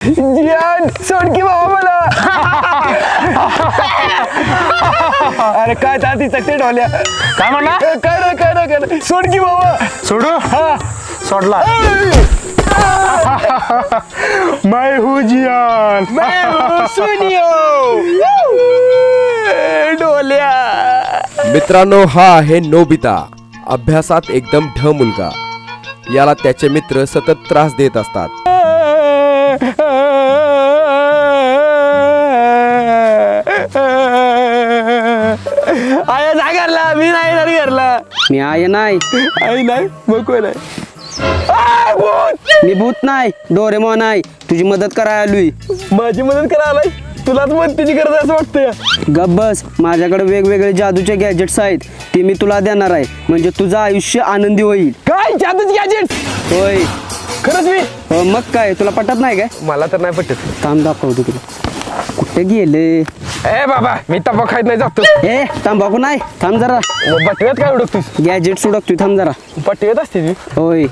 जियान सोड की बाबा मला. अरे काय ताती चकते ढोल्या. काय म्हणला? काय सोड की बाबा. सोडू? हा सोडला. मैं हूँ जियान. मैं हूँ सुनियो. ढोल्या. मित्रांनो, हा आहे नोबिता. अभ्यासात एकदम ढ मुलगा. याला त्याचे मित्र सतत त्रास देत असतात. आया जा घरला. मी नाही घरला. मी आहे नाही. आई नाही मग कोण आहे? मी भूत नाही, डोरेमॉन आहे. तुझी मदत करायला आलोय. माझी मदत करायला आलाय? तुलाच मदतीची गरज असं वाटतंय. गप बस. माझ्याकडे वेगवेगळे जादूचे गॅजेट्स आहेत. ते मी तुला देणार आहे. म्हणजे तुझं आयुष्य आनंदी होईल. काय जादूची गॅजेट? होय. खरंच मी? हो मग काय, तुला पटत नाही काय? मला तर नाही पटत. थांब दाखवतो तुला. कुठे गेले? ए बाबा, मी तंबाखू खायत नाही जातो. ए तंबाखू नाही. थांब जरा. बटव्यात काय उडकतोस? गॅजेट्स उडकतोय. थांब जरा. बटव्यात असते ती? होय.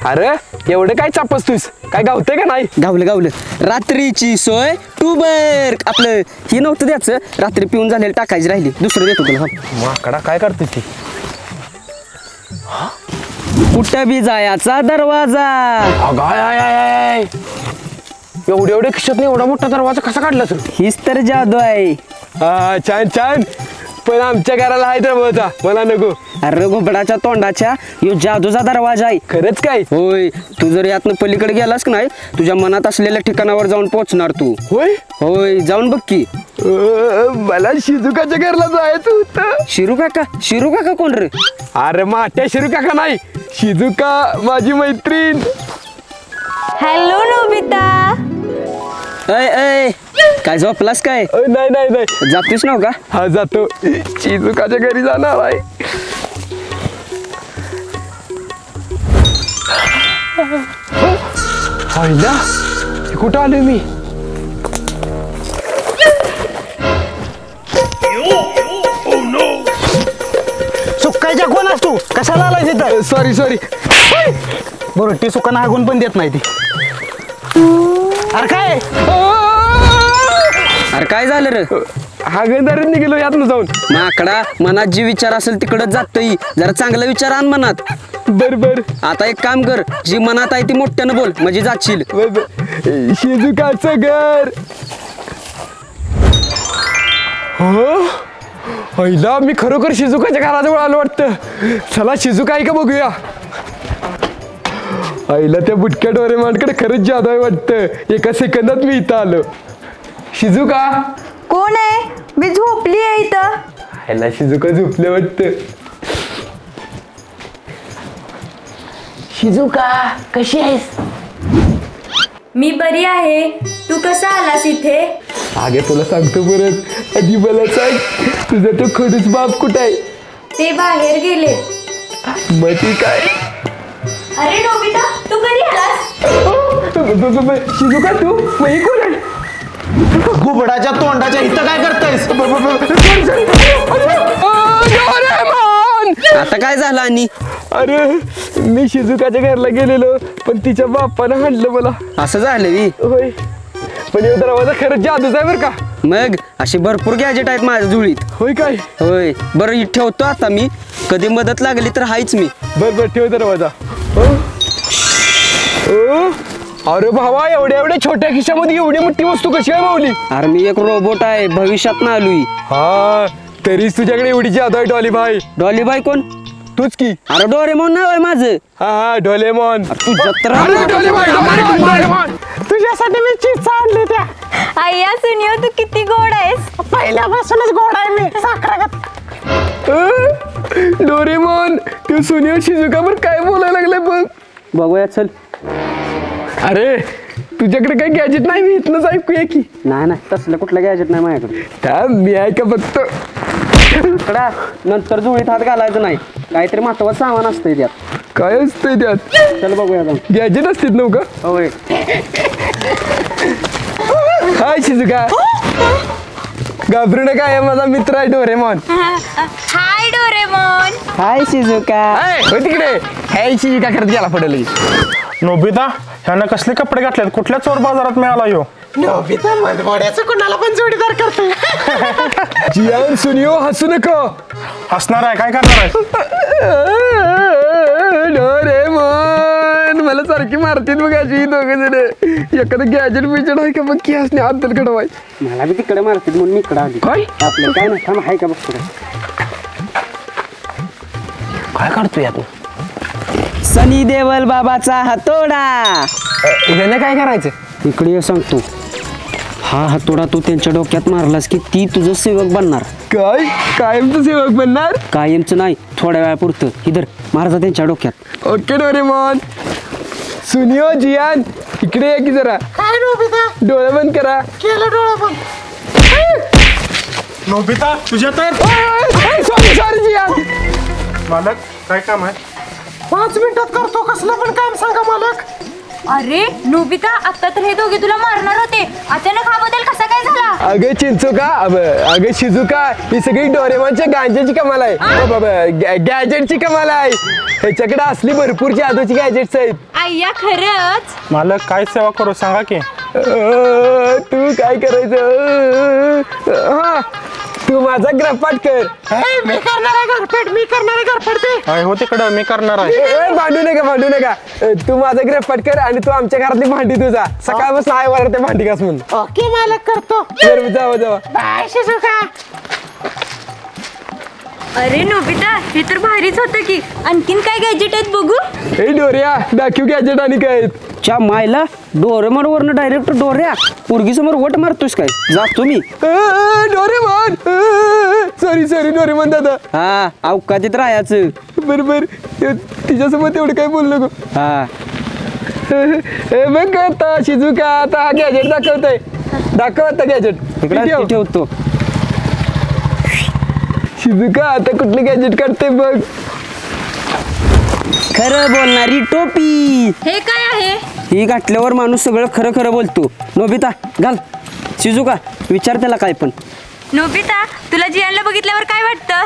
अरे एवढं काय चापसतोस? काय गावतंय का नाही? गावलं. रात्रीची सोय टूबर. आपलं हे नव्हतं द्यायचं. रात्री पिऊन झालेलं टाकायची राहिली. दुसरं देतो तुला. माकडा काय करतोस ती? कुठं बी जायचा दरवाजा. अगाय एवढे खिशात नाही एवढा मोठा दरवाजा कसा काढला तू? हीच तर जादू आहे. हा छान. पण आमच्या घराला आहे दरवाजा. मला नको. अरे घोबडाच्या तोंडाच्या यो जादूचा दरवाजा आहे. खरंच काय? होय. तू जर यातनं पलीकडे गेलास का नाही, तुझ्या मनात असलेल्या ठिकाणावर जाऊन पोहोचणार तू. होय जाऊन बघ की. मला शिजुकाच्या घरला जायचं होतं. शिरू काका कोण रे? अरे माट्या शिरू काका नाही, शिजुका माझी मैत्रीण. Hello Nobita. ऐ काय झोपलास काय? नाही जातोस ना का? हा जातो. शिजुकाच्या घरी जाणार आहे. कुठं आलोय मी? सुकायच्या कोण असतो? कशाला आलाय तिथं? सॉरी. बरं ती सुकांना हागून पण देत नाही ती. अरे काय? अरे काय झालं रे? हागंदारीत निघेलो यातनं जाऊन. माकडा, मनात जी विचार असेल तिकडच जातोय. जरा चांगला विचार आण मनात. बर. आता एक काम कर, जी मनात आहे ती मोठ्यानं बोल, म्हणजे जाशील. शिजुकाचं घर. पहिला मी खरोखर शिजुकाच्या घराजवळ आलो वाटतं. चला शिजुका आहे का बघूया. आईला त्या बुटक्या डोरेमॉनकडे खरंच जादू आहे वाटतं. एका सेकंदात मी इथं आलो. शिजुका कोण आहे? मी झोपली आहे इथं. आईला शिजुका झोपले वाटतं. शिजुका कशी आहेस? मी बरी आहे. तू कसा आलास इथे? आगे तुला सांगतो परत. आधी मला सांग, तुझा तो खडूस बाप कुठं आहे? ते बाहेर गेले. मग ती काय? अरे नोबिता, तू कधी आलास? शिजुका तू मग कोण आहे? घुबडाच्या तोंडाच्या इथं काय करतायस? आता काय झालं? आणि अरे मी शिजुकाच्या घरला गेलेलो, पण तिच्या बाप्पानं हाणलं मला. असं झालं वी? होय. पण हे दरवाजा खरंच जादूच आहे बरं का. मग अशी भरपूर गॅजेट आहेत माझ्या जुळीत. होय काय? होय. बरं ठेवतो आता मी. कधी मदत लागली तर हायच मी. बर ठेव दरवाजा. अरे भावा, एवढ्या छोट्या खिशामध्ये एवढी मोठी वस्तू कशी आहे माऊली? अरे मी एक रोबोट आहे, भविष्यात ना आलोय. हा तरीच तुझ्याकडे एवढी जादू आहे. डॉलीबाई. डॉलीबाई कोण? तूच की. अरे डोरेमॉन नाव आहे माझं. हा डोलेमॉन. तुझ्यासाठी मी चीज आणली त्या. आय्या सुनियो, तू किती गोड आहेस. पहिल्यापासूनच गोड आहे मी. साखरागत. डोरेमॉन, तू सुनियो शिजुकावर काय बोलायला लागलाय बघ. बघूया चल. अरे तुझ्याकडे काही गॅजेट नाही? मी इथनच ऐकूया की. नाही तसलं कुठलं गॅजेट नाही माझ्याकडे. मी ऐका बघतो. नंतर जुळीत हात घालायचं नाही. काहीतरी महत्वाचं सामान असतंय त्यात. काय असतंय त्यात? चल बघूया जाऊन. गॅजेट असतात नव्ह का? होय. Hi Shizuka. घाबरू नका, आहे माझा मित्र आहे डोरेमॉन. हाय डोरेमॉन. Hi Shizuka. तिकडे हाय शिजुका करत गेला पडेल. नोबिता, ह्यानं कसले कपडे घातलेत कुठल्या चोर बाजारात मिळाला ह्यो नोबिता मनमोड्याचं कोणाला पण जोडीदार करतोय जियान सुनियो हसू नको हसणार आहे काय करणार आहे डोरेमॉन मला सारखी मारतील बघ अशी दोघं जण एखादं गॅजेट बिजेट आहे का बघ की हसणे आदल कडवाय मला बी तिकडे मारतील म्हणून मी इकडे आली काय आपलं काय नाही थांब आहे का बघ पुढे काय काढतोय यात सनी देवल बाबाचा हातोडा ह्यानं काय करायचं इकडे ये सांगतो हा हातोडा तू त्यांच्या डोक्यात मारलास की ती तुझं सेवक बनणार काय कायमचं सेवक बनणार कायमचं नाही थोड्या वेळापुरतं इधर मारता त्यांच्या डोक्यात ओके डोरेमॉन सुनियो जियान इकडे या की जरा काय नोबिता डोळे बंद करा केलं डोळा पण नोबिता तुझ्या तर सॉरी सॉरी जियान मालक काय काम आहे 5 मिनिटात करतो कसलं पण काम सांगा मालक अरे नोबिता आता तर हे दोघे तुला मारणार होते अचानक हा बदल कसा काय झाला अगं चिंचुका अगं शिजुका ही सगळी डोरेमॉनच्या गांजेची कमाल आहे गॅजेटची कमाल आहे ह्याच्याकडे असली भरपूर जादूची गॅजेट्स आहेत आय्या खरंच मालक काय सेवा करू सांगा की तू काय करायचं हा तू माझा ग्रहपाठ कर मी करणार आहे घरपेट मी करणार आहे घरपेट ते आहे हो तिकडं मी करणार आहे भांडू नका तू माझा ग्रहपाठ कर आणि तू आमच्या घरातली भांडी तुझा सकाळपासून आहे वर ते भांडी घास म्हणून ओके मालक करतो बरं, जावा बाय शिजुका अरे नोबिता हे तर भारीच होतं की आणखीन काय गॅजेट आहेत बघू हे डोऱ्या दाखव गॅजेट आणि काय आहेत. च्या मायला डोरेमॉन वरनं डायरेक्ट डोऱ्या पोरगी समोर वट मारतोस काय जातो मी डोरेमॉन सॉरी डोरेमॉन दादा हा अवकाशात राहायचं बरोबर तिच्यासोबत एवढं काय बोलू नको हा हे बघ आता शिजुका आता हा गॅजेट दाखव आता गॅजेट इकडे ती ठेवतो शिजुका आता कुठलं गॅजेट काढते बघ खरं बोलणारी टोपी हे काय आहे ही घातल्यावर माणूस सगळं खरं खरं बोलतो नोबिता घाल शिजुका विचार त्याला काय पण नोबिता तुला जियानला बघितल्यावर काय वाटतं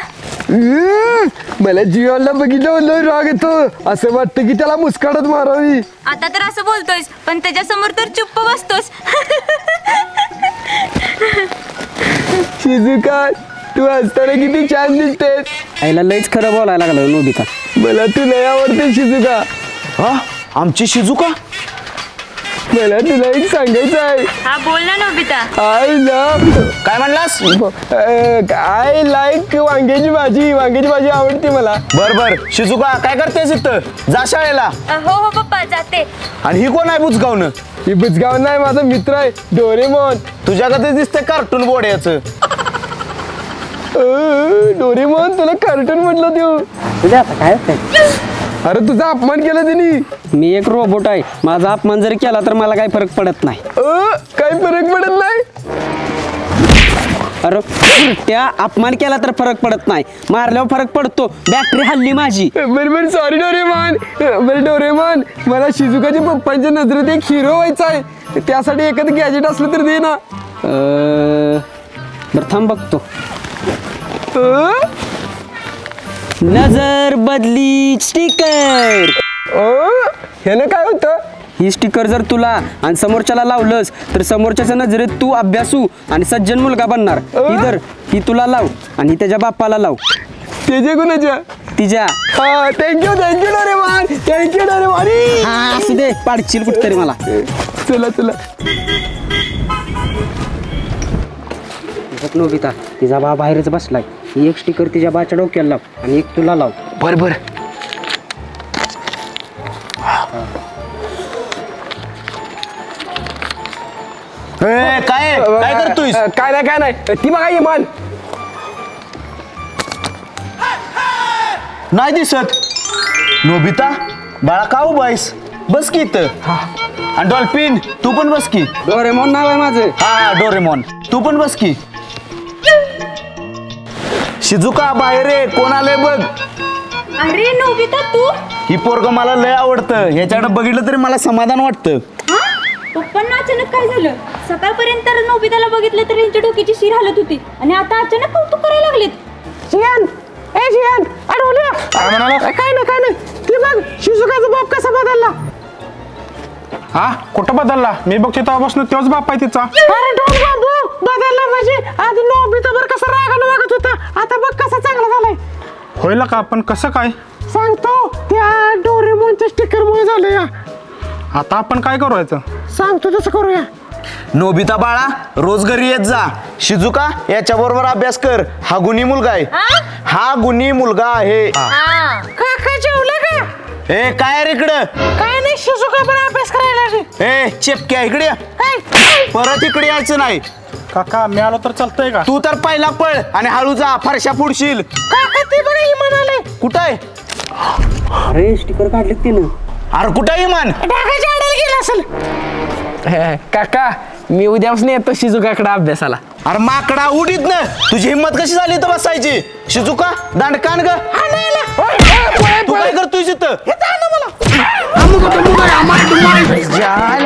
मला जीवाला बघितलं राग येतो असं वाटतं की त्याला मुस्काडत मारावी आता तर असं बोलतोयस पण त्याच्या समोर तर चुप्प बसतोस शिजुका तू असताना किती छान दिसतेस आईला लयच खरं बोलायला लागलं नोबिता मला तू लय आवडते शिजुका हा आमची शिजुका मला तुला एक सांगायचं आहे हा बोल ना नोबिता आय लव्ह काय म्हणलास आय लाईक वांग्याची भाजी आवडते मला बर शिजुका काय करतेस इथं जा शाळेला हो पप्पा जाते आणि ही कोण आहे बुचगावनं ही बुचगाव नाही माझा मित्र आहे डोरेमॉन तुझ्याकडे दिसतंय कार्टून बोर्ड्याचं डोरेमॉन तुला कार्टून म्हटलं देऊ तुझ्या आता काय होतंय? अरे तुझा अपमान केला त्यांनी मी एक रोबोट आहे माझा अपमान जरी केला तर मला काही फरक पडत नाही काही फरक पडत नाही अरे त्या अपमान केला तर फरक पडत नाही मारल्यावर फरक पडतो बॅटरी हल्ली माझी बरोबर सॉरी डोरेमॉन मला शिजुकाच्या पप्पांच्या नजरेत एक हिरो व्हायचा आहे त्यासाठी एखादं गॅजेट असलं तर दे ना बरं थांब बघतो नजर बदली स्टिकर ह्यानं काय होतं ही स्टिकर जर तुला आणि समोरच्याला लावलंस तर समोरच्याच्या नजरेत तू अभ्यासू आणि सज्जन मुलगा बनणार इधर ही तुला लाव आणि ही त्याच्या बाप्पाला लाव त्याच्या गुणाच्या तिच्या थँक्यू डोरेमॉन हा असू दे पाडशील कुठतरी मला चला नोबिता तिचा बा बाहेरच बसलाय ही एक स्टिकर तिच्या बाच्या डोक्याला लाव आणि एक तुला लाव बर काय करतोय काय नाही ती बघा इमान नाही दिसत नोबिता बाळा का उभा आहेस बस की इथं आणि डॉल्फिन तू पण बस की डोरेमॉन नाव आहे माझं हा डोरेमॉन तू पण बस की शिजुका बाहेर आहे कोण आलंय बघ अरे नोबिता तू ही पोरग मला लय आवडतं ह्याच्याकडे बघितलं तरी मला समाधान वाटतं पप्पांना अचानक काय झालं सकाळपर्यंत नोबिताला बघितलं तर यांच्या डोक्याची शिर हालत होती आणि आता अचानक कौतुक करायला लागलेत जियान अडवलं काय म्हणाला काय नाही ते बघ शिजुकाचा बाप कसा बदलला हा कुठं बदलला मी बघतो तेव्हापासून तोच बाप आहे तिचा. अरे ढोल बाबू बदलला म्हणजे आधी नोबिता बर कसा रागानं वागत होता आता बघ कसा चांगला झालाय. होईल का पण कसं काय? सांगतो त्या डोरेमोनच्या स्टिकर मुळे झालं या. आता आपण काय करायचं? सांगतो तसं करूया. नोबिता बाळा रोज घरी येत जा. शिजुका याच्या बरोबर अभ्यास कर. हा गुणी मुलगा आहे. हा गुणी मुलगा आहे. काका जेवलं का? ए काय रे इकडं? काय नाही शिजुका पण अभ्यास करायला लागली. ए चेपक्या इकडे ये. काय परत इकडे यायचं नाही. काका मी आलो तर चालतंय का? तू तर पहिला पळ आणि हळू जा फरशा पुढशील. काका ते बघा ही म्हणाले कुठं आहे? अरे स्टिकर काढलेत तिनं. अरे कुठं आहे इमान? ढाकाच्या आडायला गेला असेल. काका मी उद्यापासून येतो शिजुकाकडे अभ्यासाला. अरे माकडा उडीत ना तुझी हिंमत कशी झाली तर बसायची? शिजुका दांडकान ग. तू काय करतोय तिथं? जान